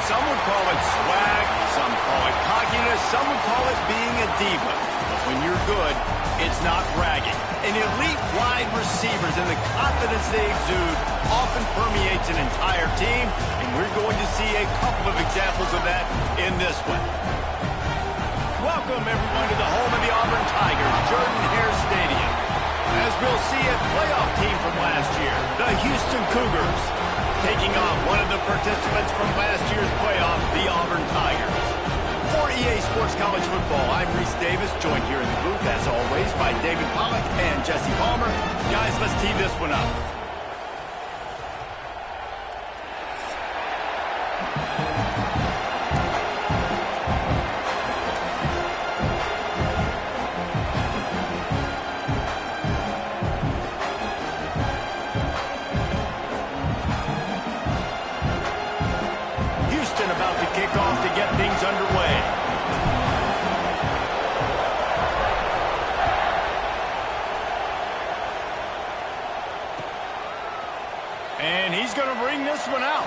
Some would call it swag, some call it cockiness, some would call it being a diva. But when you're good, it's not bragging. And elite wide receivers and the confidence they exude often permeates an entire team, and we're going to see a couple of examples of that in this one. Welcome, everyone, to the home of the Auburn Tigers, Jordan-Hare Stadium. As we'll see a playoff team from last year, the Houston Cougars, taking on one of the participants from last year's playoff, the Auburn Tigers. For EA Sports College Football, I'm Reese Davis, joined here in the booth, as always, by David Pollack and Jesse Palmer. Guys, let's tee this one up. About to kick off to get things underway. And he's going to bring this one out.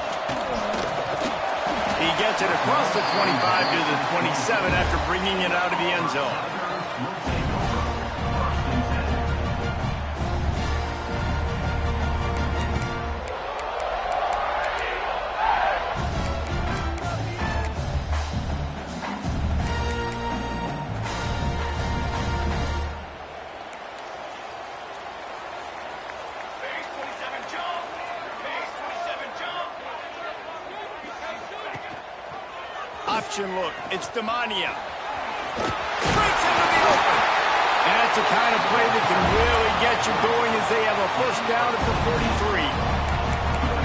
He gets it across the 25 to the 27 after bringing it out of the end zone. Option look, it's Demania. Breaks into the open. And that's the kind of play that can really get you going as they have a first down at the 43.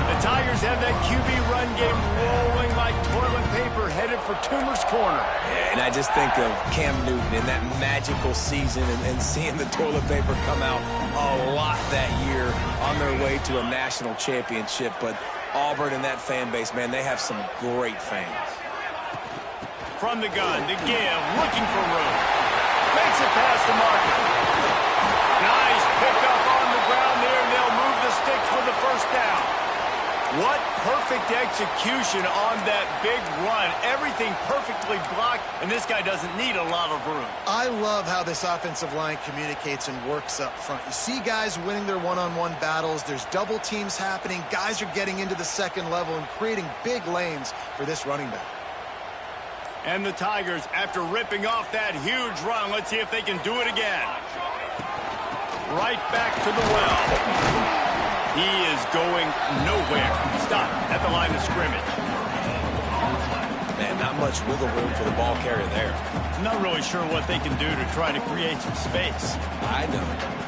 The Tigers have that QB run game rolling like toilet paper headed for Toomer's Corner. Yeah, and I just think of Cam Newton in that magical season and seeing the toilet paper come out a lot that year on their way to a national championship. But Auburn and that fan base, man, they have some great fans. From the gun, the give, looking for room. Makes it past the marker. Nice pickup on the ground there, and they'll move the sticks for the first down. What perfect execution on that big run. Everything perfectly blocked, and this guy doesn't need a lot of room. I love how this offensive line communicates and works up front. You see guys winning their one-on-one battles. There's double teams happening. Guys are getting into the second level and creating big lanes for this running back. And the Tigers, after ripping off that huge run, let's see if they can do it again. Right back to the well. He is going nowhere. Stop at the line of scrimmage. Man, not much wiggle room for the ball carrier there. I'm not really sure what they can do to try to create some space. I know.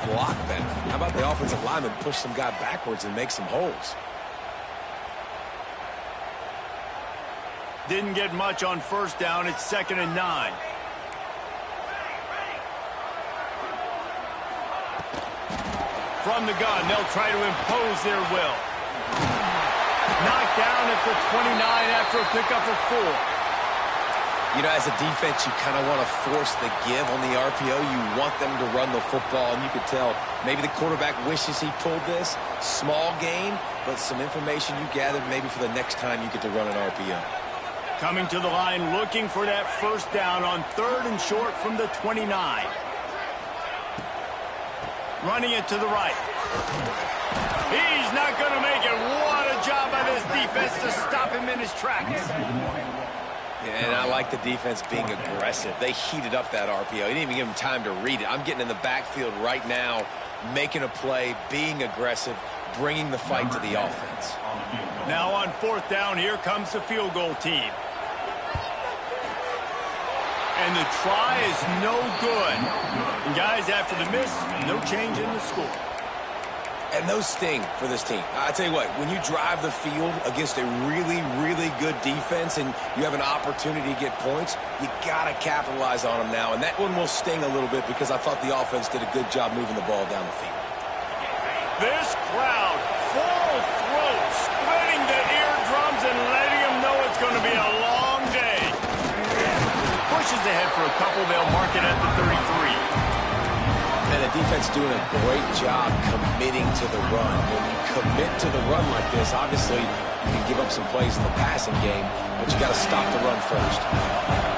Block better. How about the offensive lineman push some guy backwards and make some holes? Didn't get much on first down. It's 2nd and 9. From the gun, they'll try to impose their will. Knocked down at the 29 after a pickup of 4. You know, as a defense, you kind of want to force the give on the RPO. You want them to run the football, and you could tell maybe the quarterback wishes he pulled this. Small gain, but some information you gathered maybe for the next time you get to run an RPO. Coming to the line, looking for that first down on 3rd and short from the 29. Running it to the right. He's not going to make it. What a job by this defense to stop him in his tracks. Yeah, and I like the defense being aggressive. They heated up that RPO. He didn't even give him time to read it. I'm getting in the backfield right now, making a play, being aggressive, bringing the fight to the offense. Now on 4th down, here comes the field goal team. And the try is no good. And guys, after the miss, no change in the score. And those sting for this team. I tell you what, when you drive the field against a really, really good defense and you have an opportunity to get points, you got to capitalize on them now. And that one will sting a little bit because I thought the offense did a good job moving the ball down the field. This crowd, full throat, splitting the eardrums and letting them know it's going to be a long day. Pushes ahead for a couple. They'll mark it at the 33. And the defense doing a great job committing to the run. When you commit to the run like this, obviously you can give up some plays in the passing game, but you got to stop the run first.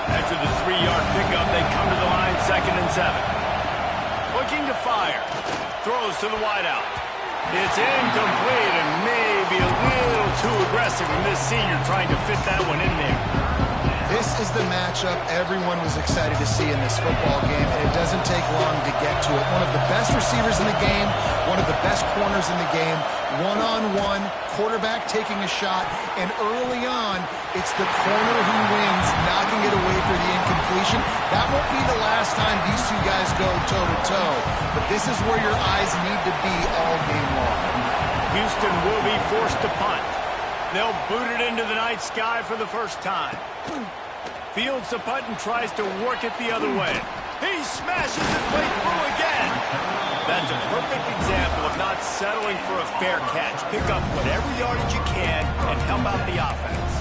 After the 3-yard pickup, they come to the line, 2nd and 7. Looking to fire. Throws to the wideout. It's incomplete and maybe a little too aggressive from this senior trying to fit that one in there. This is the matchup everyone was excited to see in this football game, and it doesn't take long to get to it. One of the best receivers in the game, one of the best corners in the game, one-on-one, quarterback taking a shot, and early on, it's the corner who wins, knocking it away for the incompletion. That won't be the last time these two guys go toe-to-toe, but this is where your eyes need to be all game long. Houston will be forced to punt. They'll boot it into the night sky for the first time. Fields the punt and tries to work it the other way. He smashes his way through again. That's a perfect example of not settling for a fair catch. Pick up whatever yardage you can and help out the offense.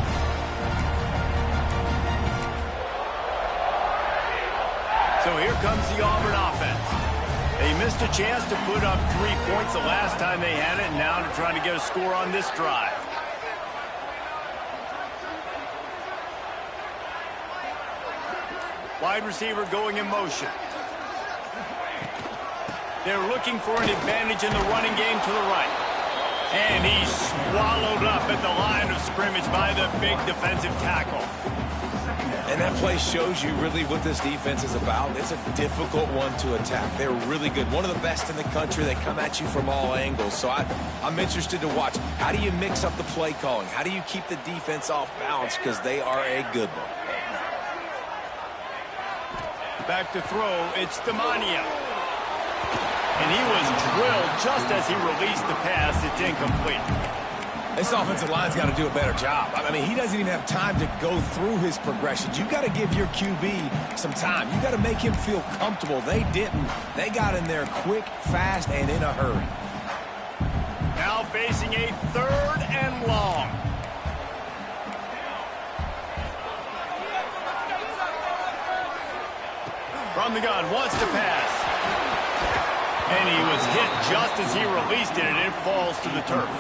So here comes the Auburn offense. They missed a chance to put up 3 points the last time they had it, and now they're trying to get a score on this drive. Wide receiver going in motion. They're looking for an advantage in the running game to the right. And he's swallowed up at the line of scrimmage by the big defensive tackle. And that play shows you really what this defense is about. It's a difficult one to attack. They're really good. One of the best in the country. They come at you from all angles. So I'm interested to watch. How do you mix up the play calling? How do you keep the defense off balance? Because they are a good one. Back to throw, it's Stamania. And he was drilled just as he released the pass. It's incomplete. This offensive line's got to do a better job. I mean, he doesn't even have time to go through his progressions. You got to give your QB some time. You got to make him feel comfortable. They didn't. They got in there quick, fast, and in a hurry. Now facing a 3rd and long. From the gun, wants to pass. And he was hit just as he released it, and it falls to the turf.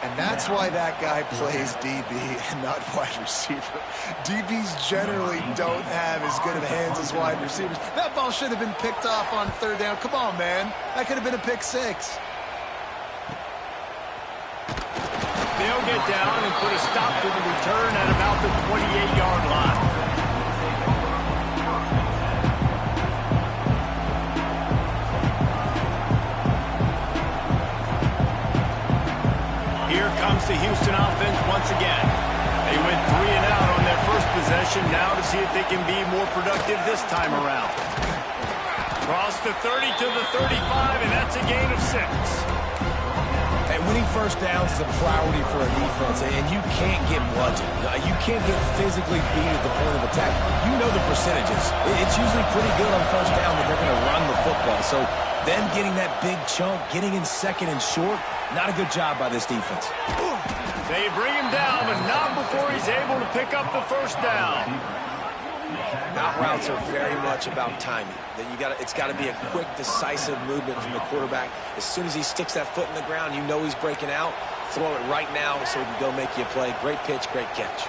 And that's why that guy plays DB and not wide receiver. DBs generally don't have as good of hands as wide receivers. That ball should have been picked off on 3rd down. Come on, man. That could have been a pick 6. They'll get down and put a stop to the return at about the 28-yard line. Here comes the Houston offense once again. They went 3 and out on their first possession, now to see if they can be more productive this time around. Cross the 30 to the 35, and that's a gain of 6. And winning first downs is a priority for a defense, and you can't get blunted. You can't get physically beat at the point of attack. You know the percentages. It's usually pretty good on first down that they're going to run the football. So them getting that big chunk, getting in 2nd and short, not a good job by this defense. They bring him down, but not before he's able to pick up the first down. Out routes are very much about timing. It's got to be a quick, decisive movement from the quarterback. As soon as he sticks that foot in the ground, you know he's breaking out. Throw it right now so he can go make you a play. Great pitch, great catch.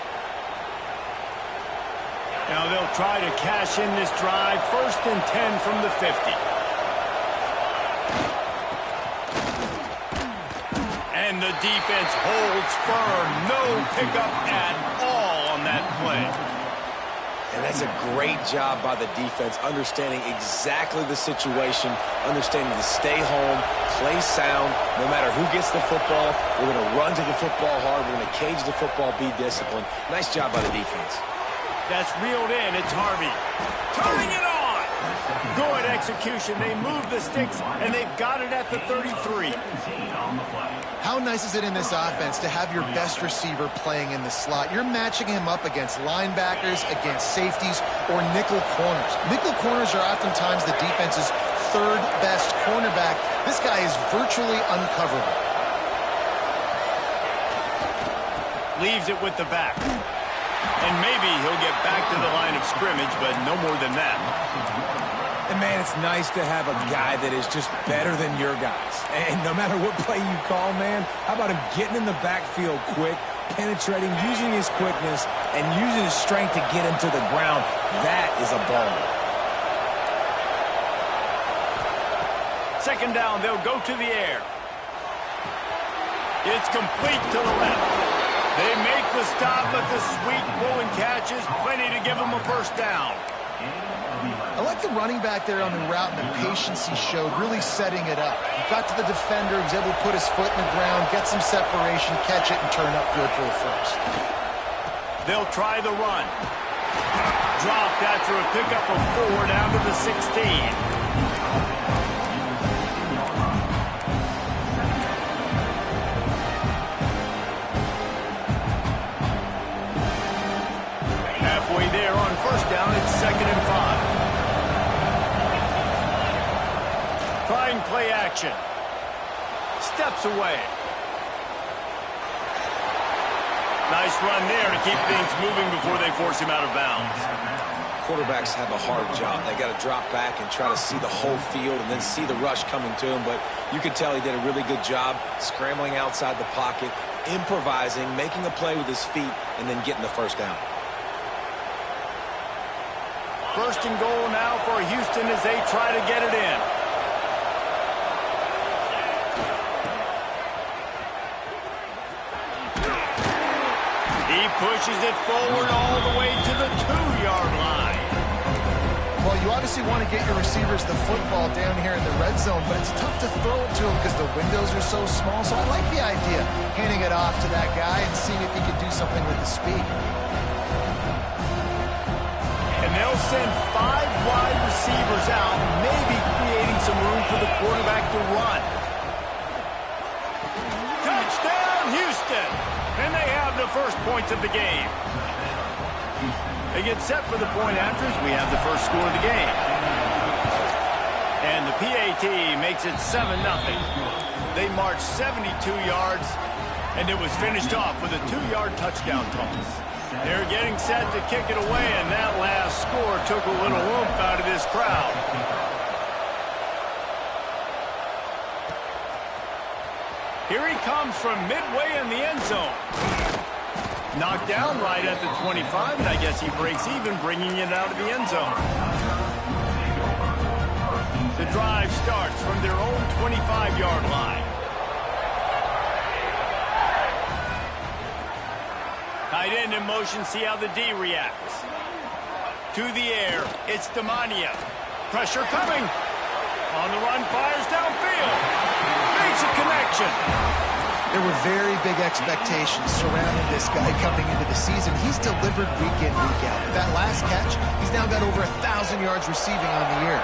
Now they'll try to cash in this drive. 1st and 10 from the 50. And the defense holds firm. No pickup at all on that play. And that's a great job by the defense, understanding exactly the situation, understanding to stay home, play sound. No matter who gets the football, we're going to run to the football hard. We're going to cage the football, be disciplined. Nice job by the defense. That's reeled in. It's Harvey. Turning it on. Good execution. They move the sticks, and they've got it at the 33. How nice is it in this offense to have your best receiver playing in the slot? You're matching him up against linebackers, against safeties, or nickel corners. Nickel corners are oftentimes the defense's third best cornerback. This guy is virtually uncoverable. Leaves it with the back. And maybe he'll get back to the line of scrimmage, but no more than that. And, man, it's nice to have a guy that is just better than your guys. And no matter what play you call, man, how about him getting in the backfield quick, penetrating, using his quickness, and using his strength to get him to the ground? That is a ball. Second down, they'll go to the air. It's complete to the left. They make the stop, but the sweet rolling catch is plenty to give them a first down. I like the running back there on the route and the patience he showed, really setting it up. He got to the defender, was able to put his foot in the ground, get some separation, catch it, and turn upfield for a first. They'll try the run. Dropped after a pickup of 4 down to the 16. Halfway there on first down, it's 2nd and 5. Trying play action. Steps away. Nice run there to keep things moving before they force him out of bounds. Quarterbacks have a hard job. They got to drop back and try to see the whole field and then see the rush coming to him. But you can tell he did a really good job scrambling outside the pocket, improvising, making a play with his feet, and then getting the first down. First and goal now for Houston as they try to get it in. He pushes it forward all the way to the 2-yard line. Well, you obviously want to get your receivers the football down here in the red zone, but it's tough to throw it to them because the windows are so small. So I like the idea, handing it off to that guy and seeing if he can do something with the speed. And they'll send 5 wide receivers out, maybe creating some room for the quarterback to run. Touchdown, Houston! And they have the first points of the game. They get set for the point afters. We have the first score of the game. And the PAT makes it 7-0. They marched 72 yards, and it was finished off with a 2-yard touchdown toss. They're getting set to kick it away, and that last score took a little oomph out of this crowd. Here he comes from midway in the end zone. Knocked down right at the 25, and I guess he breaks even, bringing it out of the end zone. The drive starts from their own 25-yard line. Tight end in motion, see how the D reacts. To the air, it's Demania. Pressure coming. On the run, fires downfield. Makes a connection. There were very big expectations surrounding this guy coming into the season. He's delivered week in, week out. With that last catch, he's now got over 1,000 yards receiving on the year.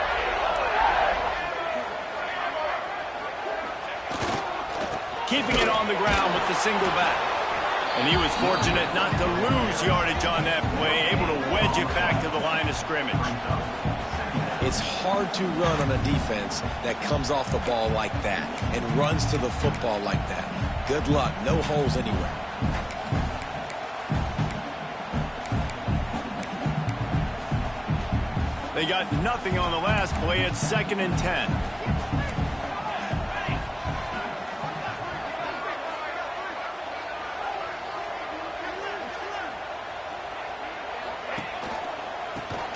Keeping it on the ground with the single back. And he was fortunate not to lose yardage on that play, able to wedge it back to the line of scrimmage. It's hard to run on a defense that comes off the ball like that and runs to the football like that. Good luck. No holes anywhere. They got nothing on the last play. It's 2nd and 10.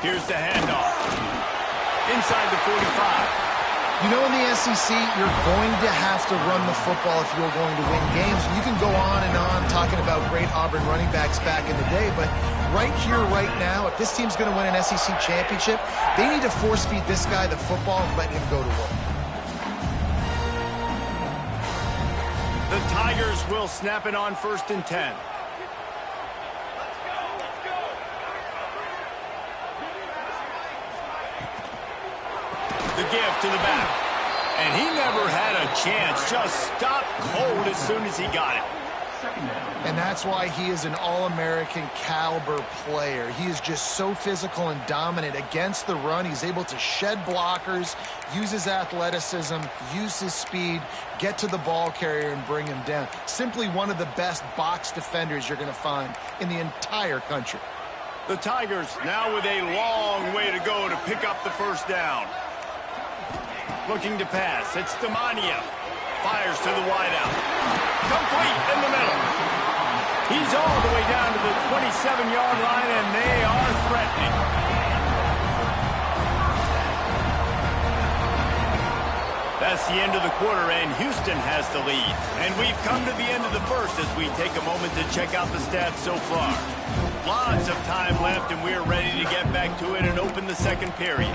Here's the handoff. Inside the 45. You know, in the SEC, you're going to have to run the football if you're going to win games. You can go on and on talking about great Auburn running backs back in the day, but right here, right now, if this team's going to win an SEC championship, they need to force-feed this guy the football and let him go to work. The Tigers will snap it on 1st and 10. give to the back. And he never had a chance. Just stopped cold as soon as he got it. And that's why he is an All-American caliber player. He is just so physical and dominant against the run. He's able to shed blockers, use his athleticism, use his speed, get to the ball carrier and bring him down. Simply one of the best box defenders you're going to find in the entire country. The Tigers now with a long way to go to pick up the first down. Looking to pass. It's Demania. Fires to the wideout. Complete in the middle. He's all the way down to the 27-yard line, and they are threatening. That's the end of the quarter, and Houston has the lead. And we've come to the end of the first as we take a moment to check out the stats so far. Lots of time left, and we're ready to get back to it and open the second period.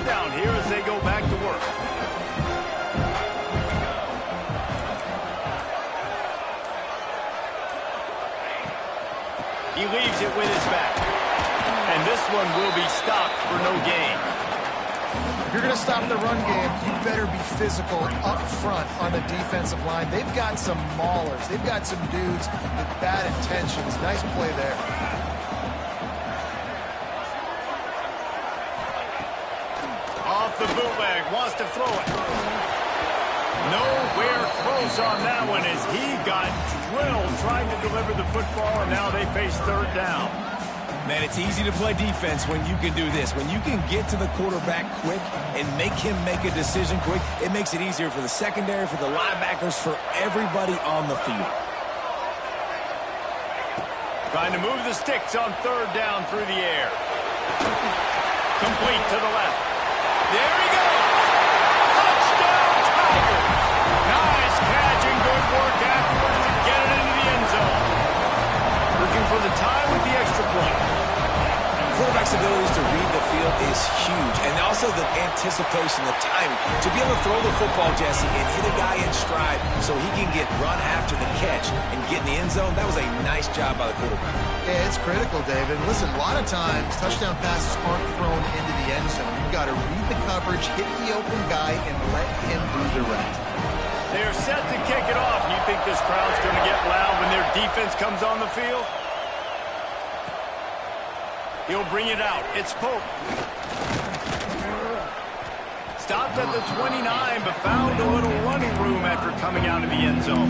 Down here as they go back to work. He leaves it with his back. And this one will be stopped for no gain. If you're going to stop the run game, you better be physical up front on the defensive line. They've got some maulers. They've got some dudes with bad intentions. Nice play there. Off the bootleg, wants to throw it. Nowhere close on that one as he got drilled trying to deliver the football, and now they face third down. Man, it's easy to play defense when you can do this. When you can get to the quarterback quick and make him make a decision quick, it makes it easier for the secondary, for the linebackers, for everybody on the field. Trying to move the sticks on third down through the air. Complete to the left. There he goes! Touchdown, Tigers! Nice catch and good work afterwards to get it into the end zone. Looking for the tie with the extra point. Quarterback's abilities to read the field is huge, and also the anticipation, the timing. To be able to throw the football, Jesse, and hit a guy in stride so he can get run after the catch and get in the end zone, that was a nice job by the quarterback. Yeah, it's critical, David. Listen, a lot of times, touchdown passes aren't thrown into the end zone. You've got to read the coverage, hit the open guy, and let him do the rest. They're set to kick it off. You think this crowd's going to get loud when their defense comes on the field? He'll bring it out. It's Pope. Stopped at the 29, but found a little running room after coming out of the end zone.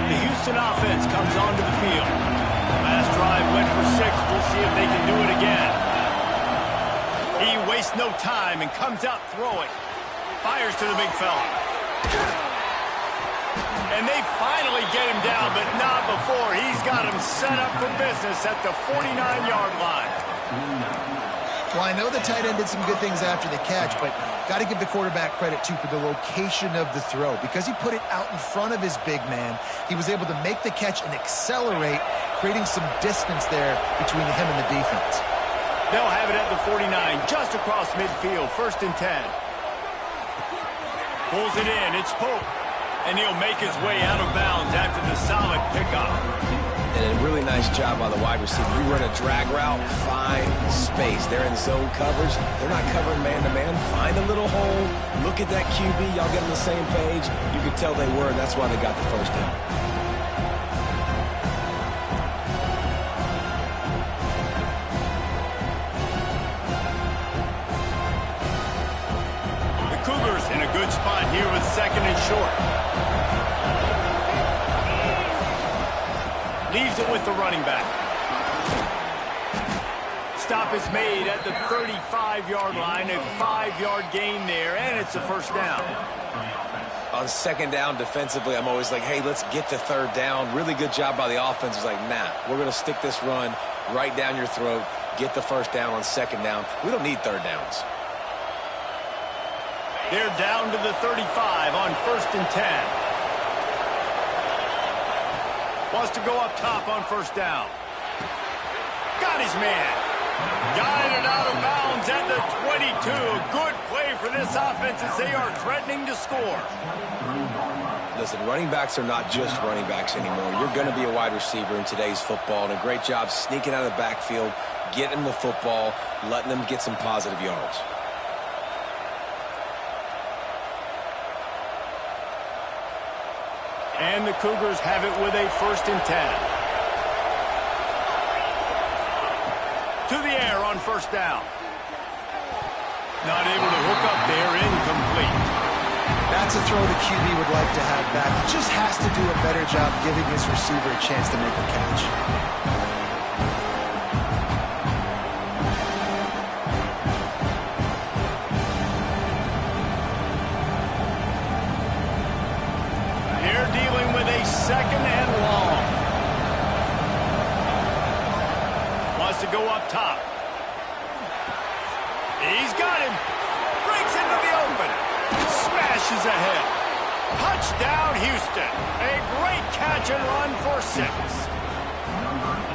The Houston offense comes onto the field. Last drive went for 6. We'll see if they can do it again. He wastes no time and comes out throwing. Fires to the big fella. And they finally get him down, but not before. He's got him set up for business at the 49-yard line. Well, I know the tight end did some good things after the catch, but got to give the quarterback credit, too, for the location of the throw. Because he put it out in front of his big man, he was able to make the catch and accelerate, creating some distance there between him and the defense. They'll have it at the 49, just across midfield, 1st and 10. Pulls it in. It's Pope. And he'll make his way out of bounds after the solid pickup. And a really nice job by the wide receiver. You run a drag route, find space. They're in zone coverage. They're not covering man-to-man. Find a little hole. Look at that QB. Y'all get on the same page. You could tell they were, and that's why they got the first down. In a good spot here with 2nd and short. Leaves it with the running back. Stop is made at the 35-yard line. A 5-yard gain there, and it's a first down. On 2nd down defensively, I'm always like, hey, let's get to 3rd down. Really good job by the offense. It's like, nah, we're going to stick this run right down your throat, get the first down on 2nd down. We don't need 3rd downs. They're down to the 35 on 1st and 10. Wants to go up top on 1st down. Got his man. Got it out of bounds at the this offense as they are threatening to score. Listen, running backs are not just running backs anymore. You're going to be a wide receiver in today's football, and a great job sneaking out of the backfield, getting the football, letting them get some positive yards. And the Cougars have it with a 1st and 10. To the air on 1st down. Not able to hook up there, incomplete. That's a throw the QB would like to have back. He just has to do a better job giving his receiver a chance to make the catch. They're dealing with a 2nd and long. Wants to go up top. He's got him. Breaks into the open. Smashes ahead. Touchdown, Houston. A great catch and run for 6.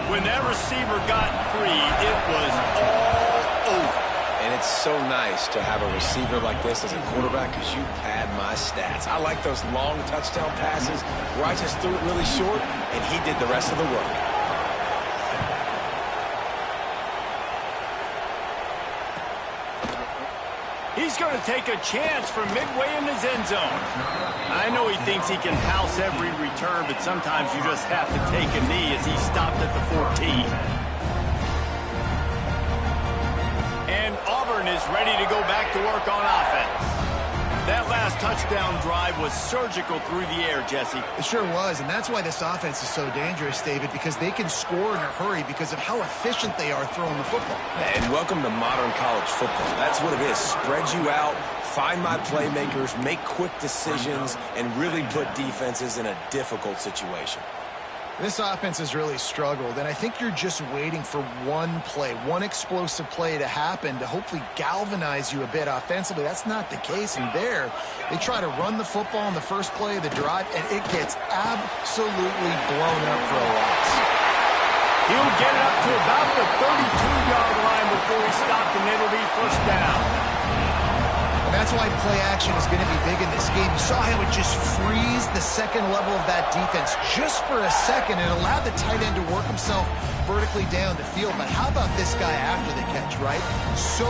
When that receiver got free, it was all over. And it's so nice to have a receiver like this as a quarterback because you pad my stats. I like those long touchdown passes where I just threw it really short and he did the rest of the work. He's going to take a chance from midway in his end zone. I know he thinks he can house every return, but sometimes you just have to take a knee as he stopped at the 14. And Auburn is ready to go back to work on offense. That last touchdown drive was surgical through the air, Jesse. It sure was, and that's why this offense is so dangerous, David, because they can score in a hurry because of how efficient they are throwing the football. And welcome to modern college football. That's what it is. Spread you out, find my playmakers, make quick decisions, and really put defenses in a difficult situation. This offense has really struggled, and I think you're just waiting for one play, one explosive play to happen to hopefully galvanize you a bit offensively. That's not the case, and there, they try to run the football in the first play of the drive, and it gets absolutely blown up for a loss. He'll get it up to about the 32-yard line before he stopped, and it'll be 1st down. And that's why play action is going to be big in this game. You saw how it just freeze the second level of that defense just for a second and allowed the tight end to work himself vertically down the field. But how about this guy after the catch, right? So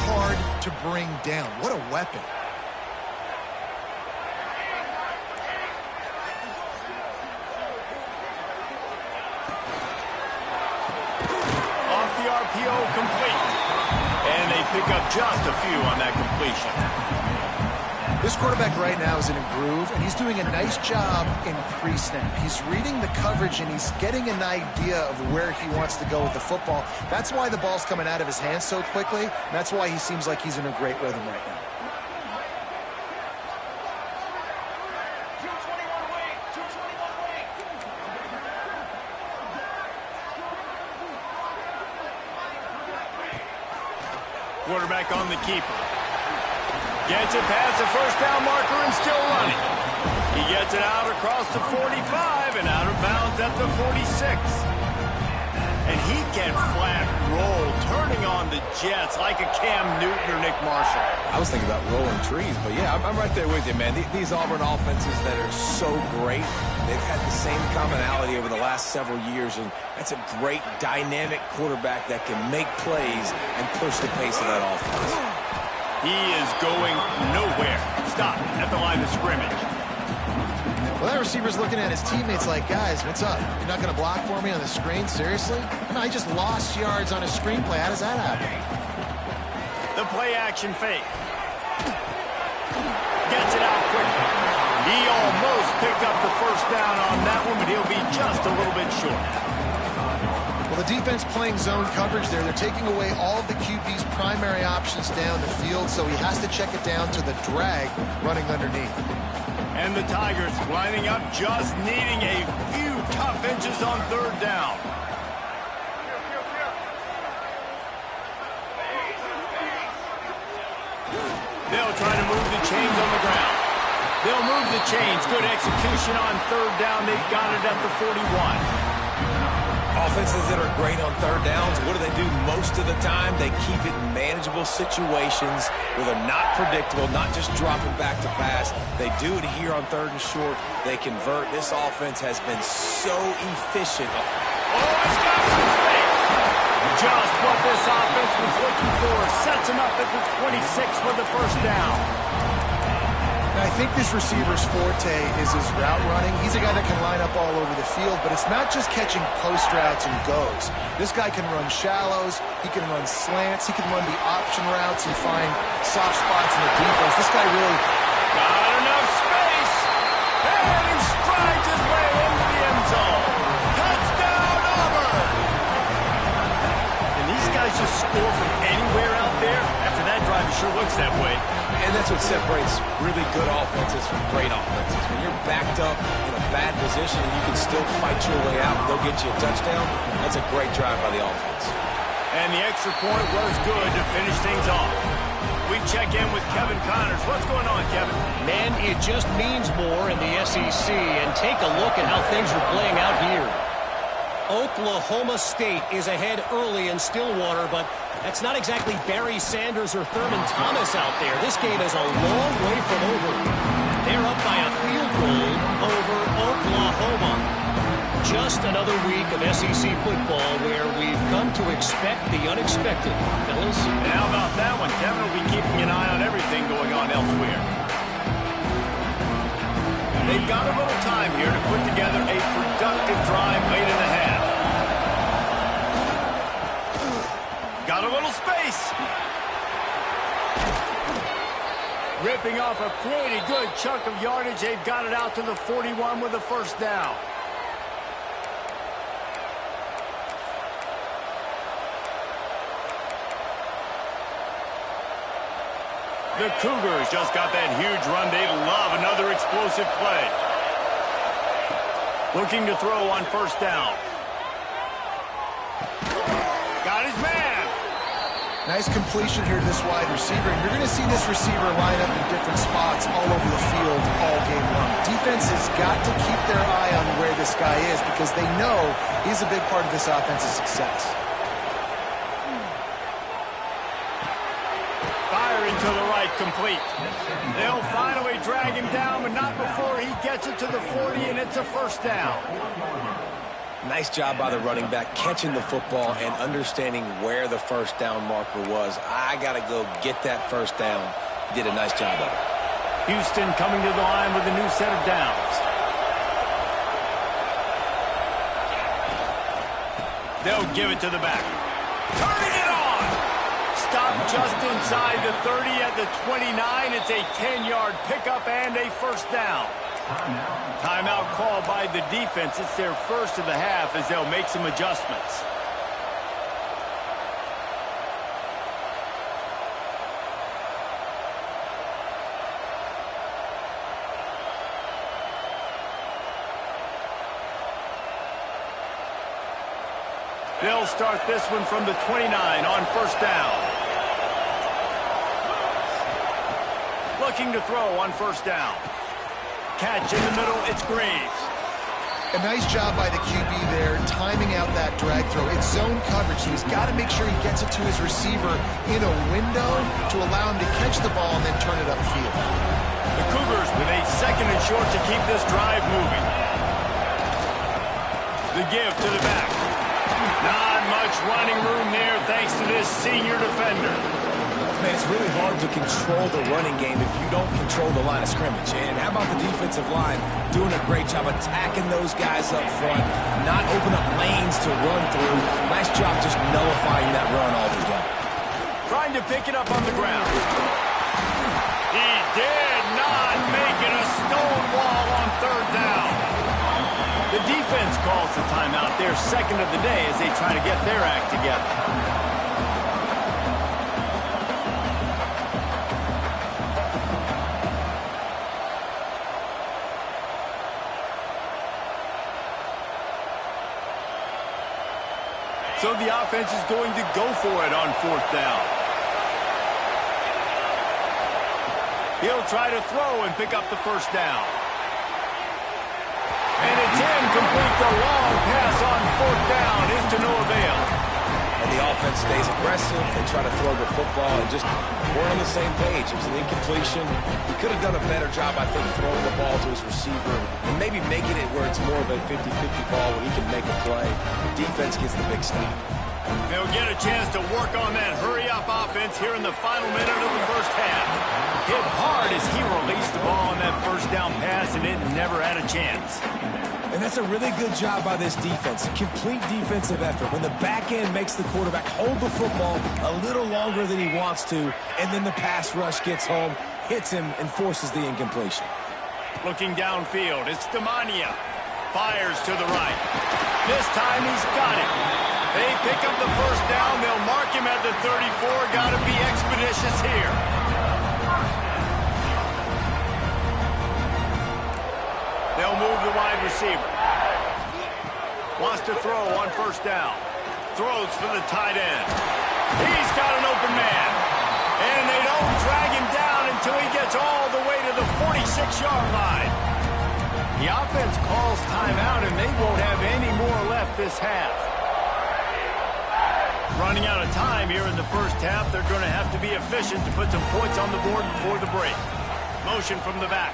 hard to bring down. What a weapon. Off the RPO, complete. And they pick up just a few on that completion. This quarterback right now is in a groove, and he's doing a nice job in pre-snap. He's reading the coverage, and he's getting an idea of where he wants to go with the football. That's why the ball's coming out of his hands so quickly, and that's why he seems like he's in a great rhythm right now. Quarterback on the keeper. Gets it past the 1st down marker and still running. He gets it out across the 45 and out of bounds at the 46. And he can flat roll, turning on the Jets like a Cam Newton or Nick Marshall. I was thinking about rolling trees, but yeah, I'm right there with you, man. These Auburn offenses that are so great, they've had the same commonality over the last several years, and that's a great dynamic quarterback that can make plays and push the pace of that offense. He is going nowhere. Stop at the line of scrimmage. Well, that receiver's looking at his teammates like, guys, what's up? You're not going to block for me on the screen? Seriously? No, I just lost yards on a screenplay. How does that happen? The play action fake. Gets it out quickly. He almost picked up the 1st down on that one, but he'll be just a little bit short. Well, the defense playing zone coverage there. They're taking away all of the QB's primary options down the field, so he has to check it down to the drag running underneath. And the Tigers lining up, just needing a few tough inches on 3rd down. They'll try to move the chains on the ground. They'll move the chains. Good execution on 3rd down. They've got it at the 41. Offenses that are great on third downs, what do most of the time? They keep it in manageable situations where they're not predictable, not just dropping back to pass. They do it here on third and short. They convert. This offense has been so efficient. Oh, he's got some space. Just what this offense was looking for. Sets him up at the 26 with the first down. I think this receiver's forte is his route running. He's a guy that can line up all over the field, but it's not just catching post routes and goes. This guy can run shallows, he can run slants, he can run the option routes and find soft spots in the defense. This guy really got enough space, and he strides his way into the end zone. Touchdown, Auburn! And these guys just score from anywhere out there. After that drive, it sure looks that way. And that's what separates really good offenses from great offenses. When you're backed up in a bad position and you can still fight your way out and they'll get you a touchdown, that's a great drive by the offense. And the extra point was good to finish things off. We check in with Kevin Connors. What's going on, Kevin? Man, it just means more in the SEC. And take a look at how things are playing out here. Oklahoma State is ahead early in Stillwater, but that's not exactly Barry Sanders or Thurman Thomas out there. This game is a long way from over. They're up by a field goal over Oklahoma. Just another week of SEC football where we've come to expect the unexpected, fellas. And how about that one? Kevin will be keeping an eye on everything going on elsewhere. They've got a little time here to put together a productive drive late in the half. Got a little space. Ripping off a pretty good chunk of yardage. They've got it out to the 41 with a first down. The Cougars just got that huge run. They love another explosive play. Looking to throw on first down. Got his man. nice completion here to this wide receiver. And you're going to see this receiver line up in different spots all over the field all game long. Defense has got to keep their eye on where this guy is because they know he's a big part of this offense's success. Firing to the right, complete. They'll finally drag him down, but not before he gets it to the 40, and it's a first down. Nice job by the running back catching the football and understanding where the first down marker was. I got to go get that first down. He did a nice job of it. Houston coming to the line with a new set of downs. They'll give it to the back. Turning it on! Stopped just inside the 30 at the 29. It's a 10-yard pickup and a first down. Timeout called by the defense. It's their first of the half as they'll make some adjustments. They'll start this one from the 29 on first down. Looking to throw on first down. Catch in the middle, it's Graves. A nice job by the QB there, timing out that drag throw. It's zone coverage, so he's got to make sure he gets it to his receiver in a window to allow him to catch the ball and then turn it upfield. The Cougars with a second and short to keep this drive moving. The give to the back. Not much running room there thanks to this senior defender. Man, it's really hard to control the running game if you don't control the line of scrimmage. And how about the defensive line doing a great job attacking those guys up front, not open up lanes to run through. Nice job just nullifying that run altogether. Trying to pick it up on the ground. He did not make it a stone wall on third down. The defense calls the timeout, their second of the day as they try to get their act together. So the offense is going to go for it on fourth down. He'll try to throw and pick up the first down. And it's incomplete. The long pass on fourth down is to no avail. And the offense stays aggressive. They try to throw the football and just weren't on the same page. It was an incompletion. He could have done a better job, I think, throwing the ball to his receiver and maybe making it where it's more of a 50-50 ball where he can make a play. Defense gets the big stop. They'll get a chance to work on that hurry-up offense here in the final minute of the first half. Hit hard as he released the ball on that first down pass, and it never had a chance. And that's a really good job by this defense. Complete defensive effort. When the back end makes the quarterback hold the football a little longer than he wants to, and then the pass rush gets home, hits him, and forces the incompletion. Looking downfield, it's Demania. Fires to the right. This time he's got it. They pick up the first down. They'll mark him at the 34. Got to be expeditious here. They'll move the wide receiver. Wants to throw on first down. Throws for the tight end. He's got an open man. And they don't drag him down until he gets all the way to the 46-yard line. The offense calls timeout, and they won't have any more left this half. Running out of time here in the first half. They're going to have to be efficient to put some points on the board before the break. Motion from the back.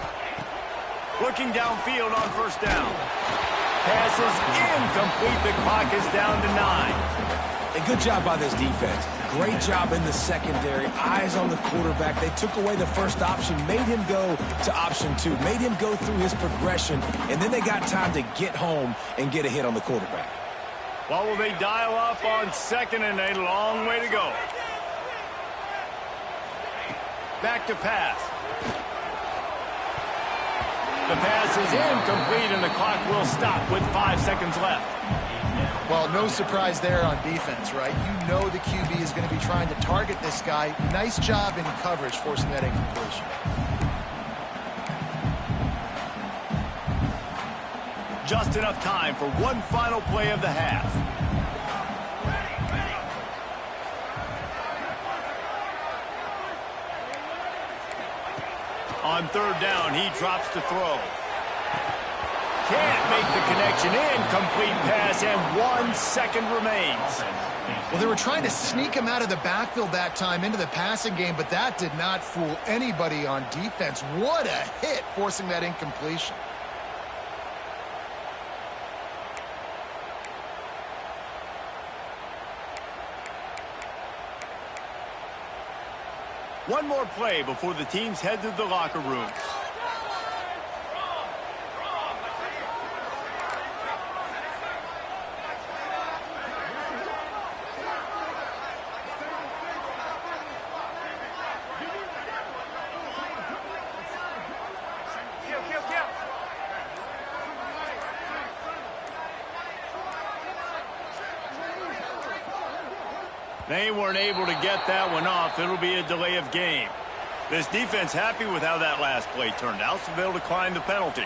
Looking downfield on first down. Pass is incomplete. The clock is down to 9. A good job by this defense. Great job in the secondary. Eyes on the quarterback. They took away the first option, made him go to option 2, made him go through his progression, and then they got time to get home and get a hit on the quarterback. What will they dial up on second and a long way to go? Back to pass. The pass is incomplete, and the clock will stop with 5 seconds left. Well, no surprise there on defense, right? You know the QB is going to be trying to target this guy. Nice job in coverage, forcing that incompletion. Just enough time for one final play of the half. On third down, he drops to throw. Can't make the connection. Incomplete pass, and 1 second remains. Well, they were trying to sneak him out of the backfield that time into the passing game, but that did not fool anybody on defense. What a hit, forcing that incompletion. One more play before the teams head to the locker rooms. They weren't able to get that one off. It'll be a delay of game. This defense happy with how that last play turned out, so they'll decline the penalty.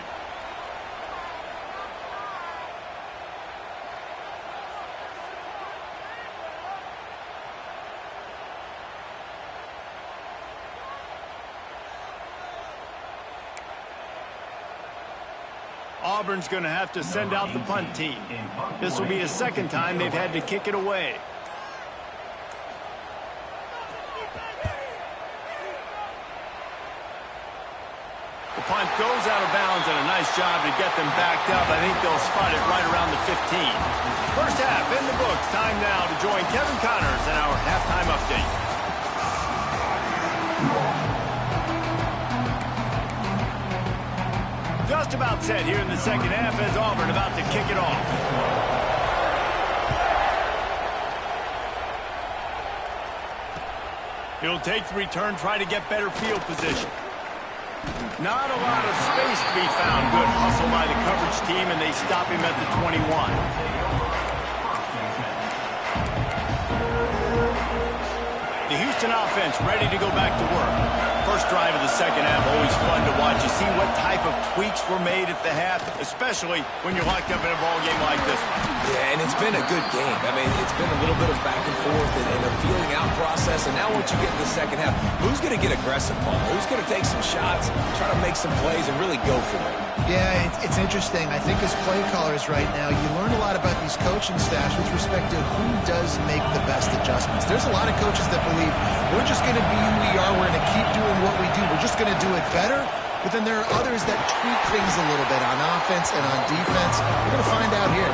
Auburn's going to have to send out the punt team. This will be a second time they've had to kick it away. The punt goes out of bounds, and a nice job to get them backed up. I think they'll spot it right around the 15. First half in the books. Time now to join Kevin Connors in our halftime update. Just about set here in the second half as Auburn about to kick it off. He'll take the return, try to get better field position. Not a lot of space to be found. Good hustle by the coverage team, and they stop him at the 21. The Houston offense ready to go back to work. first drive of the second half, always fun to watch. You see what type of tweaks were made at the half, especially when you're locked up in a ball game like this one. Yeah, and it's been a good game. I mean, it's been a little bit of back and forth and a feeling out process. And now once you get in the second half, who's going to get aggressive, Paul? Who's going to take some shots, try to make some plays, and really go for it? Yeah, it's interesting. I think as play callers right now, you learn a lot about these coaching staffs with respect to who does make the best adjustments. There's a lot of coaches that believe we're just going to be who we are. We're going to keep doing what we do. We're just going to do it better. But then there are others that tweak things a little bit on offense and on defense. We're going to find out here.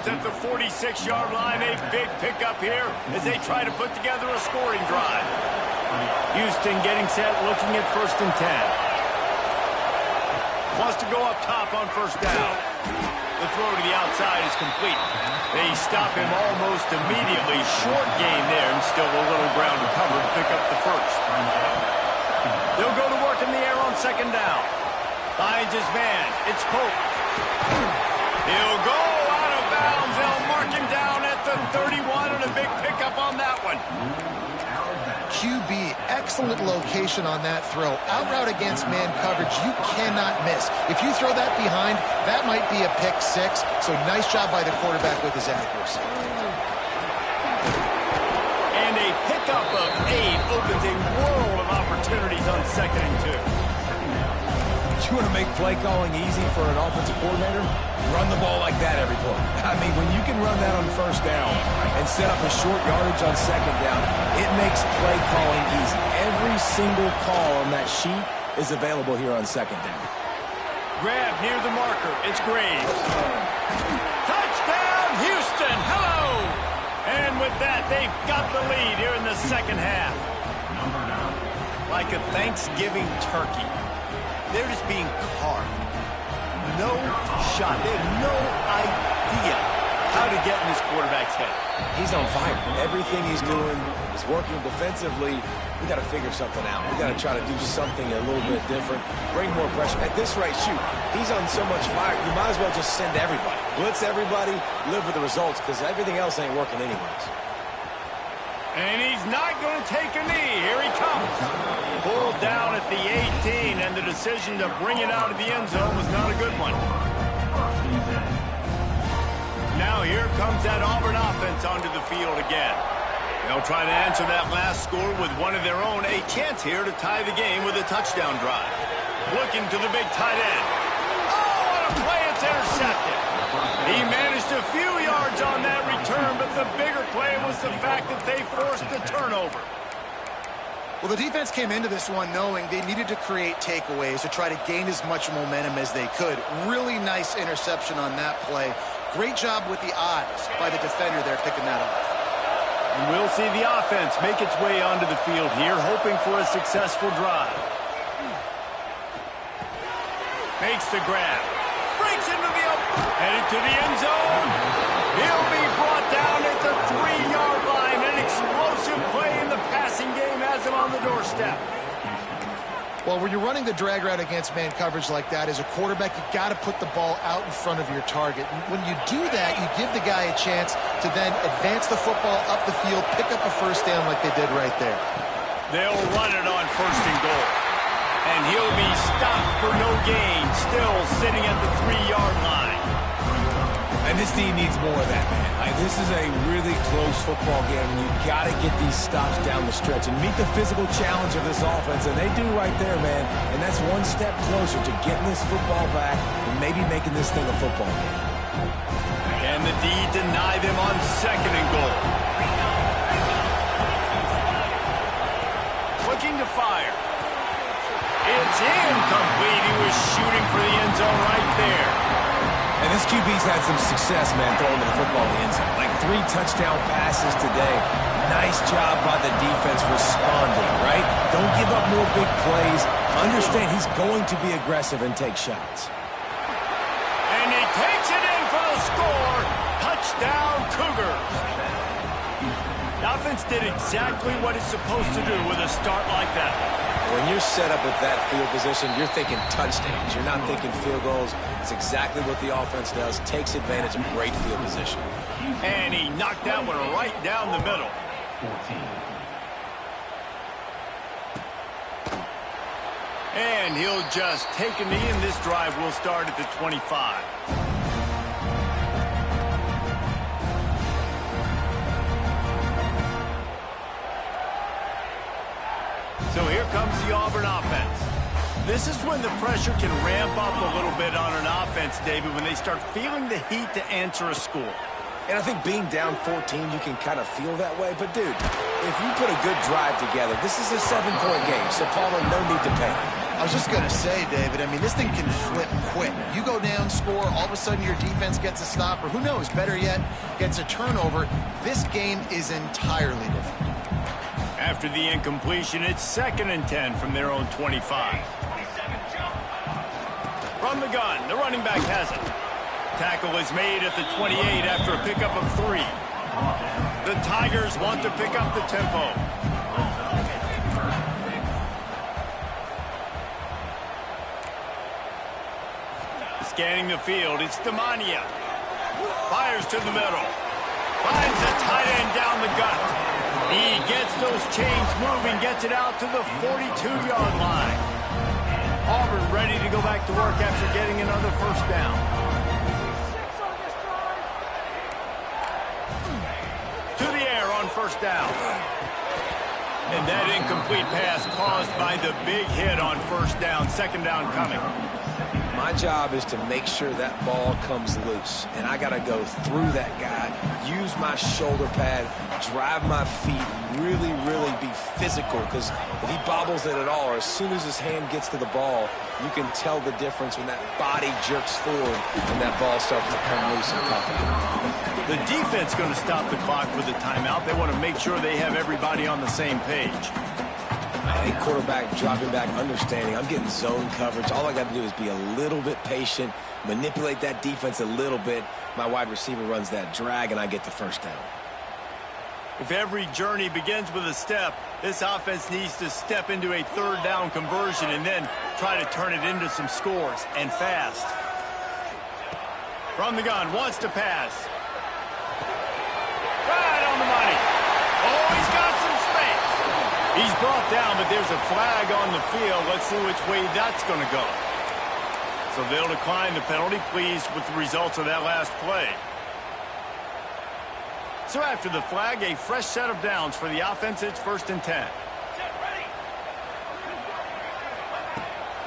At the 46-yard line, a big pickup here as they try to put together a scoring drive. Houston getting set, looking at 1st and 10. Wants to go up top on 1st down. The throw to the outside is complete. They stop him almost immediately. Short gain there, and still a little ground to cover to pick up the 1st. They'll go to work in the air on 2nd down. Finds his man. It's Pope. He'll go out of bounds. They'll mark him down at the 31, and a big pickup on that one. QB, excellent location on that throw. Out route against man coverage, you cannot miss. If you throw that behind, that might be a pick 6. So nice job by the quarterback with his accuracy. And a pickup of 8 opens a world of opportunities on 2nd and 2. You want to make play calling easy for an offensive coordinator? Run the ball like that every play. I mean, when you can run that on 1st down and set up a short yardage on 2nd down, it makes play calling easy. Every single call on that sheet is available here on 2nd down. Grab near the marker. It's Graves. Touchdown, Houston. Hello. And with that, they've got the lead here in the 2nd half. Like a Thanksgiving turkey. They're just being carved. No shot. They have no idea how to get in this quarterback's head. He's on fire. Everything he's doing is working defensively. We got to figure something out. We got to try to do something a little bit different. Bring more pressure. At this rate, shoot, he's on so much fire, you might as well just send everybody. Blitz everybody, live with the results, because everything else ain't working anyways. And he's not going to take a knee. Here he comes. Pulled down at the 18, and the decision to bring it out of the end zone was not a good one. Now here comes that Auburn offense onto the field again. They'll try to answer that last score with one of their own. A chance here to tie the game with a touchdown drive. Looking to the big tight end. Oh, what a play. It's intercepted. He managed a few yards on that return, but the bigger play was the fact that they forced the turnover. Well, the defense came into this one knowing they needed to create takeaways to try to gain as much momentum as they could. Really nice interception on that play. Great job with the eyes by the defender there picking that off. And we'll see the offense make its way onto the field here, hoping for a successful drive. Makes the grab. Breaks into the open. Headed to the end zone. He'll be brought down at the 3-yard line. An explosive play in the passing game has him on the doorstep. Well, when you're running the drag route against man coverage like that, as a quarterback, you got to put the ball out in front of your target. When you do that, you give the guy a chance to then advance the football up the field, pick up a 1st down like they did right there. They'll run it on 1st and goal. And he'll be stopped for no gain, still sitting at the 3-yard line. And this team needs more of that, man. This is a really close football game, and you've got to get these stops down the stretch and meet the physical challenge of this offense, and they do right there, man. And that's one step closer to getting this football back and maybe making this thing a football game. Can the D deny them on 2nd and goal? Looking to fire. It's incomplete. He was shooting for the end zone right there. And this QB's had some success, man, throwing the football in the end zone. Like 3 touchdown passes today. Nice job by the defense responding, right? Don't give up more big plays. Understand he's going to be aggressive and take shots. And he takes it in for the score. Touchdown, Cougars. The offense did exactly what it's supposed to do with a start like that. When you're set up with that field position, you're thinking touchdowns. You're not thinking field goals. It's exactly what the offense does. Takes advantage of great field position. And he knocked that one right down the middle. 14. And he'll just take a knee, and this drive will start at the 25. So here comes the Auburn offense. This is when the pressure can ramp up a little bit on an offense, David, when they start feeling the heat to answer a score. And I think being down 14, you can kind of feel that way. But, dude, if you put a good drive together, this is a 7-point game, so Palmer, no need to panic. I was just going to say, David, I mean, this thing can flip quick. You go down, score, all of a sudden your defense gets a stop, or who knows, better yet, gets a turnover. This game is entirely different. After the incompletion, it's 2nd and 10 from their own 25. From the gun, the running back has it. Tackle is made at the 28 after a pickup of 3. The Tigers want to pick up the tempo. Scanning the field, it's Demania. Fires to the middle. Finds a tight end down the gut. He gets those chains moving, gets it out to the 42-yard line. Auburn ready to go back to work after getting another first down. To the air on first down. And that incomplete pass caused by the big hit on first down. 2nd down coming. My job is to make sure that ball comes loose. And I got to go through that guy, use my shoulder pad, drive my feet, really, really be physical. Because if he bobbles it at all, or as soon as his hand gets to the ball, you can tell the difference when that body jerks forward and that ball starts to come loose and come. The defense going to stop the clock with a timeout. They want to make sure they have everybody on the same page. Hey, quarterback dropping back, understanding. I'm getting zone coverage. All I got to do is be a little bit patient, manipulate that defense a little bit. My wide receiver runs that drag, and I get the first down. If every journey begins with a step, this offense needs to step into a 3rd down conversion and then try to turn it into some scores, and fast. From the gun, wants to pass. Right on the money. Oh, he's got some space. He's brought down, but there's a flag on the field. Let's see which way that's going to go. So they'll decline the penalty, pleased with the results of that last play. So after the flag, a fresh set of downs for the offense. It's 1st and 10.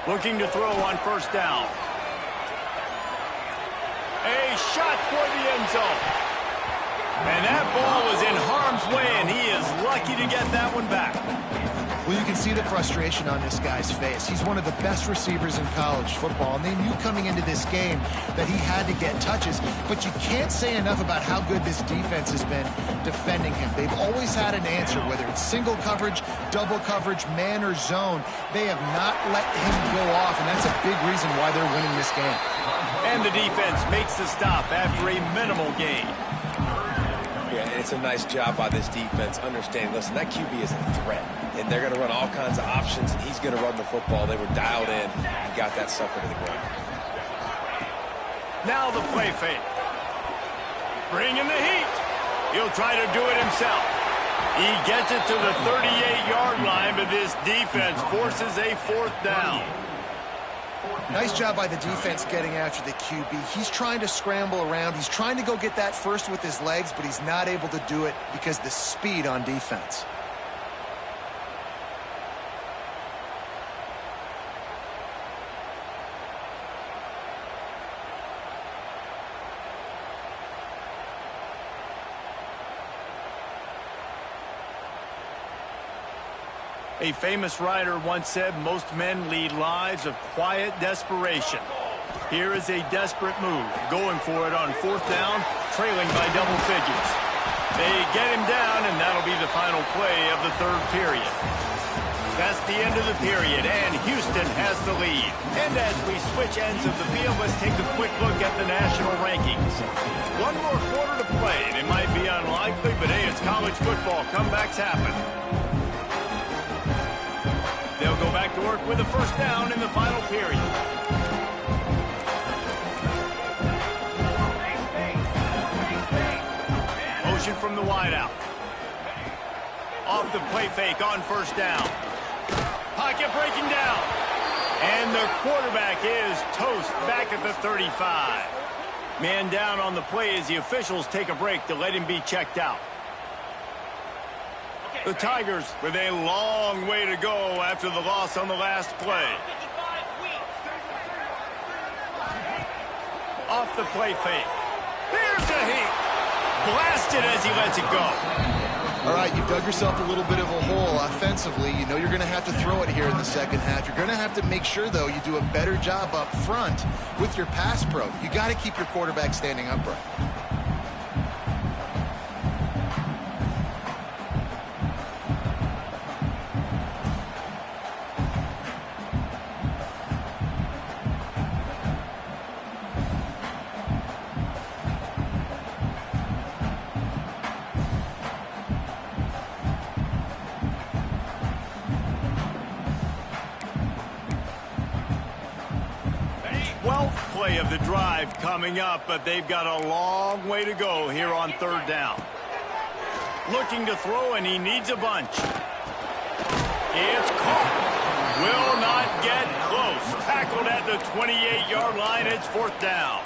Looking to throw on first down. A shot toward the end zone. And that ball was in harm's way, and he is lucky to get that one back. Well, you can see the frustration on this guy's face. He's one of the best receivers in college football, and they knew coming into this game that he had to get touches, but you can't say enough about how good this defense has been defending him. They've always had an answer, whether it's single coverage, double coverage, man or zone. They have not let him go off, and that's a big reason why they're winning this game. And the defense makes the stop after a minimal gain. Yeah, and it's a nice job by this defense understanding, listen, that QB is a threat. And they're going to run all kinds of options, and he's going to run the football. They were dialed in and got that sucker to the ground. Now the play fake. Bring in the heat. He'll try to do it himself. He gets it to the 38-yard line, but this defense forces a 4th down. Nice job by the defense getting after the QB. He's trying to scramble around. He's trying to go get that first with his legs, but he's not able to do it because of the speed on defense. A famous writer once said, most men lead lives of quiet desperation. Here is a desperate move, going for it on 4th down, trailing by double figures. They get him down, and that'll be the final play of the 3rd period. That's the end of the period, and Houston has the lead. And as we switch ends of the field, let's take a quick look at the national rankings. One more quarter to play, and it might be unlikely, but hey, it's college football. Comebacks happen. They'll go back to work with a first down in the final period. Motion from the wideout. Off the play fake on first down. Pocket breaking down. And the quarterback is toast back at the 35. Man down on the play as the officials take a break to let him be checked out. The Tigers with a long way to go after the loss on the last play. Off the play fake. There's a heat. Blasted as he lets it go. All right, you've dug yourself a little bit of a hole offensively. You know you're going to have to throw it here in the second half. You're going to have to make sure, though, you do a better job up front with your pass pro. You got to keep your quarterback standing upright. Play of the drive coming up, but they've got a long way to go here on third down. Looking to throw, and he needs a bunch. It's caught. Will not get close. Tackled at the 28-yard line. It's fourth down.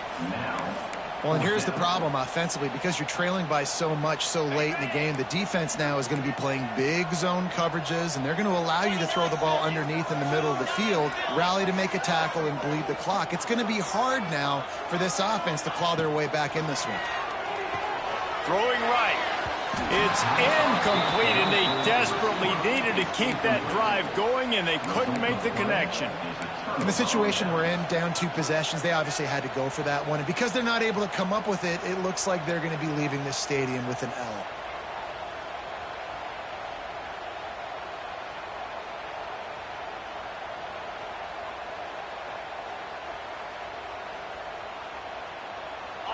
Well, and here's the problem offensively. Because you're trailing by so much so late in the game, the defense now is going to be playing big zone coverages, and they're going to allow you to throw the ball underneath in the middle of the field, rally to make a tackle, and bleed the clock. It's going to be hard now for this offense to claw their way back in this one. Throwing right. It's incomplete, and they desperately needed to keep that drive going, and they couldn't make the connection. In the situation we're in, down 2 possessions, they obviously had to go for that one. And because they're not able to come up with it, it looks like they're going to be leaving this stadium with an L.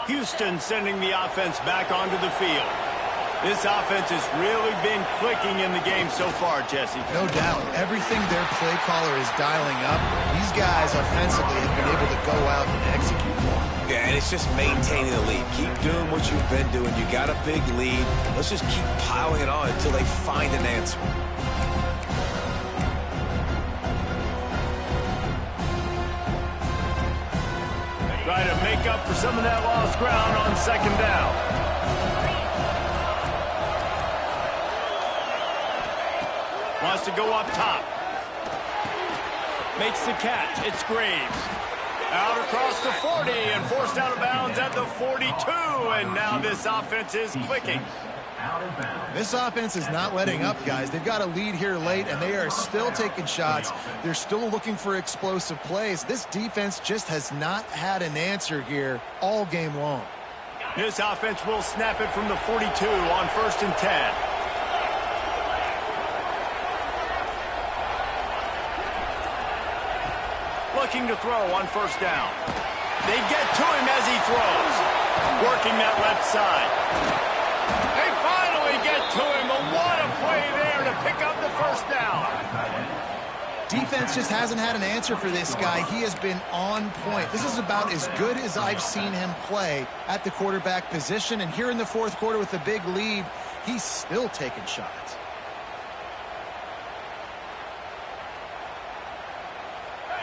Houston sending the offense back onto the field. This offense has really been clicking in the game so far, Jesse. No doubt. Everything their play caller is dialing up, these guys offensively have been able to go out and execute. Yeah, and it's just maintaining the lead. Keep doing what you've been doing. You got a big lead. Let's just keep piling it on until they find an answer. Try to make up for some of that lost ground on second down. Wants to go up top. Makes the catch. It's Graves. Out across the 40 and forced out of bounds at the 42. And now this offense is clicking. This offense is not letting up, guys. They've got a lead here late, and they are still taking shots. They're still looking for explosive plays. This defense just has not had an answer here all game long. This offense will snap it from the 42 on 1st and 10. Looking to throw on first down. They get to him as he throws. Working that left side. They finally get to him, but what a play there to pick up the first down. Defense just hasn't had an answer for this guy. He has been on point. This is about as good as I've seen him play at the quarterback position. And here in the fourth quarter with a big lead, he's still taking shots.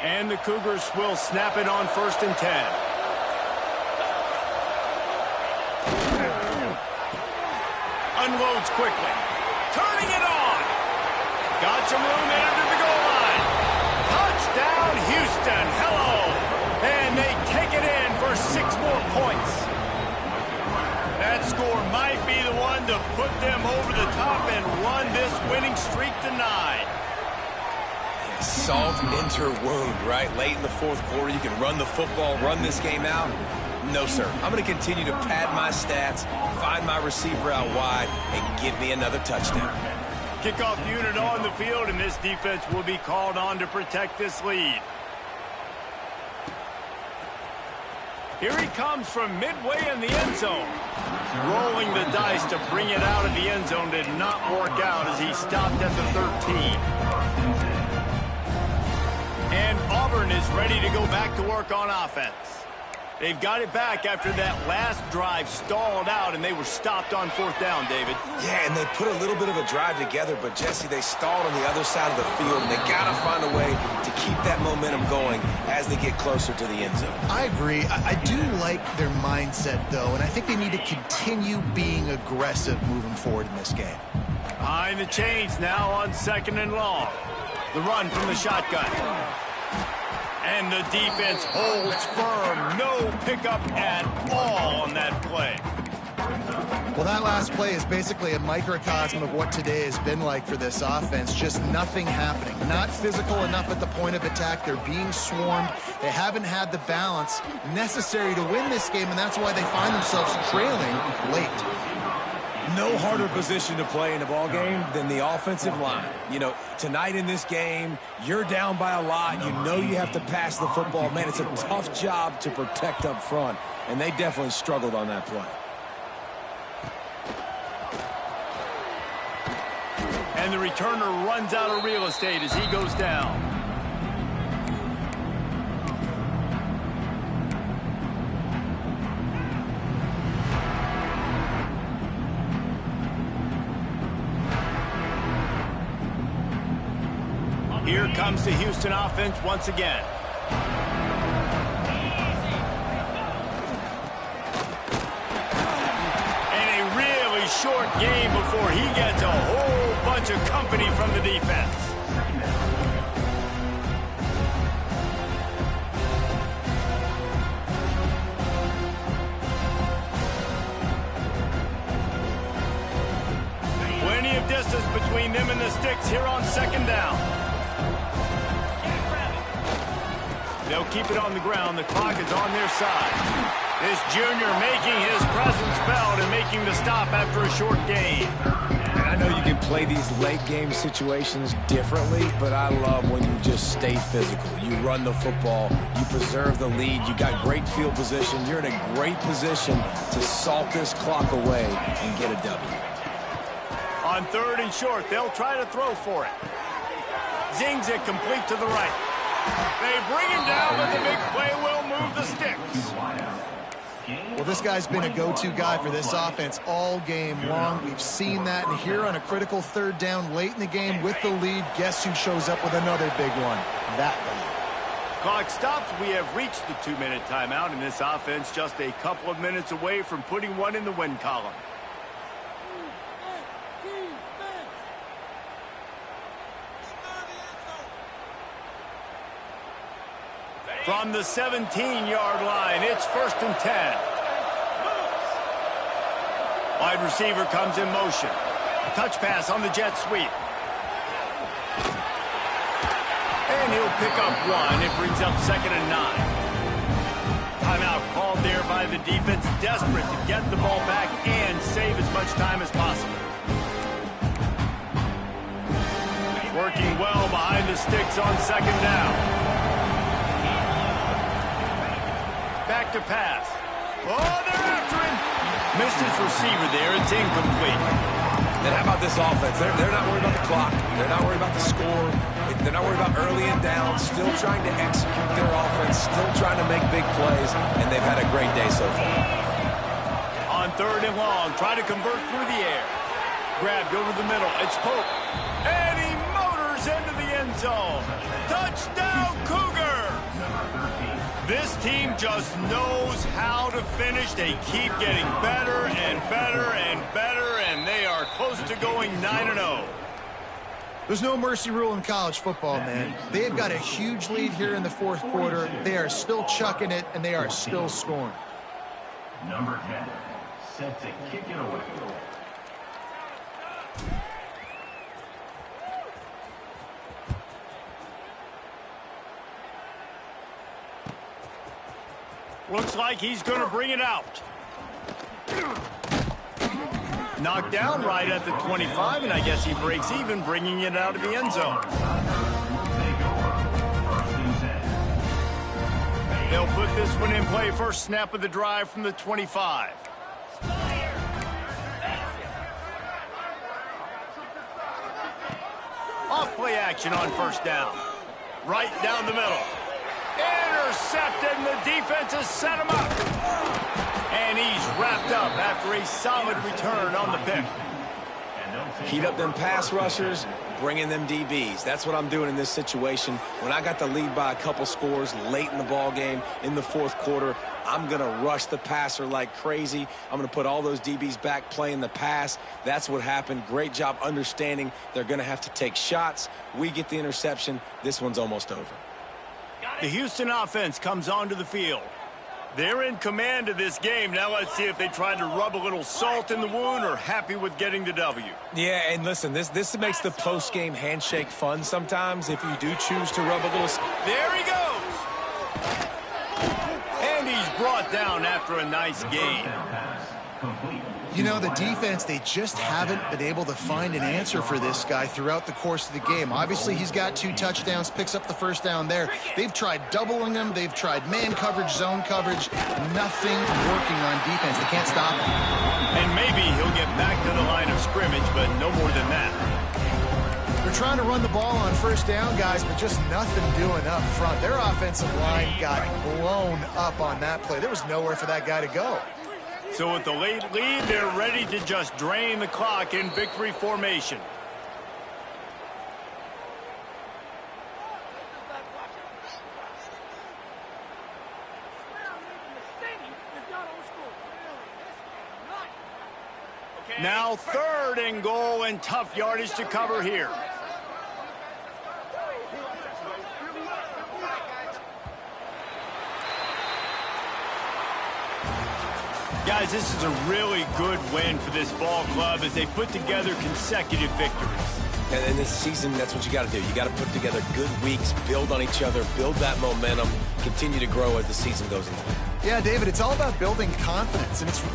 And the Cougars will snap it on 1st and 10. Unloads quickly. Turning it on. Got some room after the goal line. Touchdown, Houston. Hello. And they take it in for 6 more points. That score might be the one to put them over the top and run this winning streak to 9. Salt into wound, right? Late in the fourth quarter, you can run the football, run this game out. No, sir. I'm going to continue to pad my stats, find my receiver out wide, and give me another touchdown. Kickoff unit on the field, and this defense will be called on to protect this lead. Here he comes from midway in the end zone. Rolling the dice to bring it out of the end zone did not work out as he stopped at the 13. And Auburn is ready to go back to work on offense. They've got it back after that last drive stalled out, and they were stopped on 4th down, David. Yeah, and they put a little bit of a drive together, but, Jesse, they stalled on the other side of the field, and they got to find a way to keep that momentum going as they get closer to the end zone. I agree. I do like their mindset, though, and I think they need to continue being aggressive moving forward in this game. Behind the chains now on 2nd and long. The run from the shotgun. And the defense holds firm. No pickup at all on that play. Well, that last play is basically a microcosm of what today has been like for this offense. Just nothing happening. Not physical enough at the point of attack. They're being swarmed. They haven't had the balance necessary to win this game, and that's why they find themselves trailing late. No harder position to play in a ball game than the offensive line. You know, tonight in this game, you're down by a lot. You know you have to pass the football. Man, it's a tough job to protect up front, and they definitely struggled on that play. And the returner runs out of real estate as he goes down. Here comes the Houston offense once again. And a really short game before he gets a whole bunch of company from the defense. Plenty of distance between them and the sticks here on 2nd down. They'll keep it on the ground. The clock is on their side. This junior making his presence felt and making the stop after a short gain. And I know you can play these late game situations differently, but I love when you just stay physical. You run the football. You preserve the lead. You got great field position. You're in a great position to salt this clock away and get a W. On 3rd and short, they'll try to throw for it. Zings it complete to the right. They bring him down, but the big play will move the sticks. Well, this guy's been a go-to guy for this offense all game long. We've seen that, and here on a critical 3rd down late in the game with the lead, guess who shows up with another big one? That one. Clock stops. We have reached the 2-minute timeout, and this offense just a couple of minutes away from putting one in the win column. From the 17-yard line, it's 1st and 10. Wide receiver comes in motion. Touch pass on the jet sweep. And he'll pick up 1. It brings up 2nd and 9. Timeout called there by the defense, desperate to get the ball back and save as much time as possible. Working well behind the sticks on 2nd down. Back to pass. Oh, they're after him. Missed his receiver there. It's incomplete. And how about this offense? They're not worried about the clock. They're not worried about the score. They're not worried about early and down. Still trying to execute their offense. Still trying to make big plays. And they've had a great day so far. On 3rd and long, try to convert through the air. Grabbed over the middle. It's Pope. And he motors into the end zone. Touchdown, Cougar! This team just knows how to finish. They keep getting better and better and better, and they are close to going 9-0. There's no mercy rule in college football, man. They've got a huge lead here in the 4th quarter. They are still chucking it, and they are still scoring. Number 10, set to kick it away. Looks like he's going to bring it out. Knocked down right at the 25, and I guess he breaks even, bringing it out of the end zone. They'll put this one in play. First snap of the drive from the 25. Off play action on first down. Right down the middle. Intercepted, and the defense has set him up. And he's wrapped up after a solid return on the pick. Heat up them pass rushers, bring in them DBs. That's what I'm doing in this situation. When I got the lead by a couple scores late in the ball game, in the fourth quarter, I'm going to rush the passer like crazy. I'm going to put all those DBs back playing the pass. That's what happened. Great job understanding they're going to have to take shots. We get the interception. This one's almost over. The Houston offense comes onto the field. They're in command of this game. Now let's see if they try to rub a little salt in the wound or happy with getting the W. Yeah, and listen, this makes the post-game handshake fun sometimes if you do choose to rub a little... There he goes! And he's brought down after a nice gain. You know, the defense, they just haven't been able to find an answer for this guy throughout the course of the game. Obviously, he's got 2 touchdowns, picks up the first down there. They've tried doubling him. They've tried man coverage, zone coverage. Nothing working on defense. They can't stop him. And maybe he'll get back to the line of scrimmage, but no more than that. They're trying to run the ball on first down, guys, but just nothing doing up front. Their offensive line got blown up on that play. There was nowhere for that guy to go. So with the late lead, they're ready to just drain the clock in victory formation. Now 3rd and goal, and tough yardage to cover here. Guys, this is a really good win for this ball club as they put together consecutive victories. And in this season, that's what you got to do. You got to put together good weeks, build on each other, build that momentum, continue to grow as the season goes along. Yeah, David, it's all about building confidence, and it's